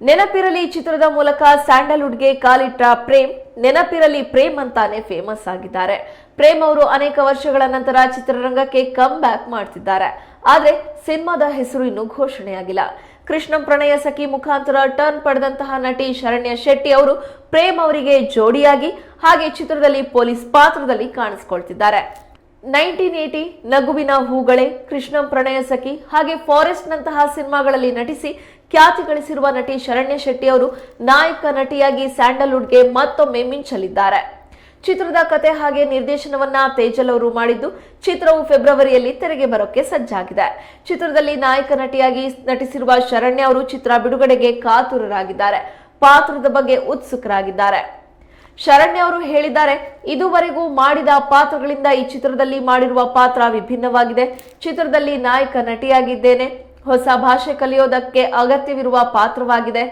ನೆನಪಿರಲಿ ಚಿತ್ರದ ಮೂಲಕ ಸ್ಯಾಂಡಲ್ವುಡ್ಗೆ ಕಾಲಿಟ್ಟ ಪ್ರೇಮ್ ನೆನಪಿರಲಿ ಪ್ರೇಮ್ ಅಂತಾನೆ ಫೇಮಸ್ ಆಗಿದ್ದಾರೆ. ಪ್ರೇಮ್ ಅವರು ಅನೇಕ ವರ್ಷಗಳ ನಂತರ ಚಿತ್ರರಂಗಕ್ಕೆ ಕಮ್ ಬ್ಯಾಕ್ ಮಾಡ್ತಿದ್ದಾರೆ. ಆದ್ರೆ ಸಿನಿಮಾದ ಹೆಸರು ಇನ್ನೂ ಘೋಷಣೆಯಾಗಿಲ್ಲ. ಕೃಷ್ಣಂ ಪ್ರಣಯ ಸಖಿ ಮುಖಾಂತರ ಟರ್ನ್ ಪಡೆದಂತಹ ನಟಿ ಶರಣ್ಯ ಶೆಟ್ಟಿ ಅವರು ಪ್ರೇಮ್ ಅವರಿಗೆ ಜೋಡಿಯಾಗಿ ಹಾಗೆ ಚಿತ್ರದಲ್ಲಿ ಪೊಲೀಸ್ ಪಾತ್ರದಲ್ಲಿ ಕಾಣಿಸಿಕೊಳ್ತಿದ್ದಾರೆ. 1980, ನಗುವಿನ ಹೂಗಳೇ, ಕೃಷ್ಣಂ ಪ್ರಣಯ ಸಖಿ ಹಾಗೆ ಫಾರೆಸ್ಟ್ ನಂತಹ ಸಿನಿಮಾಗಳಲ್ಲಿ ನಟಿಸಿ ಖ್ಯಾತಿ ಗಳಿಸಿರುವ ನಟಿ ಶರಣ್ಯ ಶೆಟ್ಟಿ ಅವರು ನಾಯಕ ನಟಿಯಾಗಿ ಸ್ಯಾಂಡಲ್ವುಡ್ಗೆ ಮತ್ತೊಮ್ಮೆ ಮಿಂಚಲಿದ್ದಾರೆ. ಚಿತ್ರದ ಕತೆ ಹಾಗೆ ನಿರ್ದೇಶನವನ್ನ ತೇಜಲ್ ಅವರು ಮಾಡಿದ್ದು, ಚಿತ್ರವು ಫೆಬ್ರವರಿಯಲ್ಲಿ ತೆರೆಗೆ ಬರೋಕೆ ಸಜ್ಜಾಗಿದೆ. ಚಿತ್ರದಲ್ಲಿ ನಾಯಕ ನಟಿಯಾಗಿ ನಟಿಸಿರುವ ಶರಣ್ಯ ಅವರು ಚಿತ್ರ ಬಿಡುಗಡೆಗೆ ಕಾತುರರಾಗಿದ್ದಾರೆ. ಪಾತ್ರದ ಬಗ್ಗೆ ಉತ್ಸುಕರಾಗಿದ್ದಾರೆ. ಶರಣ್ಯ ಅವರು ಹೇಳಿದ್ದಾರೆ, ಇದುವರೆಗೂ ಮಾಡಿದ ಪಾತ್ರಗಳಿಂದ ಈ ಚಿತ್ರದಲ್ಲಿ ಮಾಡಿರುವ ಪಾತ್ರ ವಿಭಿನ್ನವಾಗಿದೆ. ಚಿತ್ರದಲ್ಲಿ ನಾಯಕ ನಟಿಯಾಗಿದ್ದೇನೆ. ಹೊಸ ಭಾಷೆ ಕಲಿಯೋದಕ್ಕೆ ಅಗತ್ಯವಿರುವ ಪಾತ್ರವಾಗಿದೆ.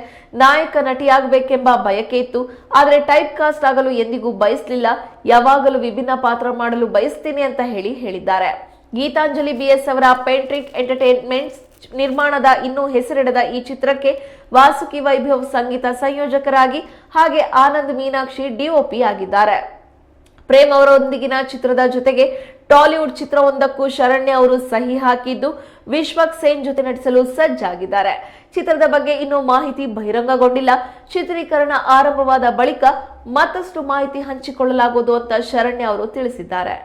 ನಾಯಕ ನಟಿಯಾಗಬೇಕೆಂಬ ಬಯಕೆ ಇತ್ತು, ಆದರೆ ಟೈಪ್ ಕಾಸ್ಟ್ ಆಗಲು ಎಂದಿಗೂ ಬಯಸಲಿಲ್ಲ. ಯಾವಾಗಲೂ ವಿಭಿನ್ನ ಪಾತ್ರ ಮಾಡಲು ಬಯಸ್ತೀನಿ ಅಂತ ಹೇಳಿದ್ದಾರೆ. ಗೀತಾಂಜಲಿ BS ಅವರ ಪೇಂಟ್ರಿಕ್ ಎಂಟರ್ಟೈನ್ಮೆಂಟ್ಸ್ ನಿರ್ಮಾಣದ ಇನ್ನೂ ಹೆಸರಿಡದ ಈ ಚಿತ್ರಕ್ಕೆ ವಾಸುಕಿ ವೈಭವ್ ಸಂಗೀತ ಸಂಯೋಜಕರಾಗಿ ಹಾಗೆ ಆನಂದ್ ಮೀನಾಕ್ಷಿ DOP ಆಗಿದ್ದಾರೆ. ಪ್ರೇಮ್ ಅವರೊಂದಿಗಿನ ಚಿತ್ರದ ಜೊತೆಗೆ ಟಾಲಿವುಡ್ ಚಿತ್ರವೊಂದಕ್ಕೂ ಶರಣ್ಯ ಅವರು ಸಹಿ ಹಾಕಿದ್ದು, ವಿಶ್ವಕ್ ಸೇನ್ ಜೊತೆ ನಟಿಸಲು ಸಜ್ಜಾಗಿದ್ದಾರೆ. ಚಿತ್ರದ ಬಗ್ಗೆ ಇನ್ನೂ ಮಾಹಿತಿ ಬಹಿರಂಗಗೊಂಡಿಲ್ಲ. ಚಿತ್ರೀಕರಣ ಆರಂಭವಾದ ಬಳಿಕ ಮತ್ತಷ್ಟು ಮಾಹಿತಿ ಹಂಚಿಕೊಳ್ಳಲಾಗುವುದು ಅಂತ ಶರಣ್ಯ ಅವರು ತಿಳಿಸಿದ್ದಾರೆ.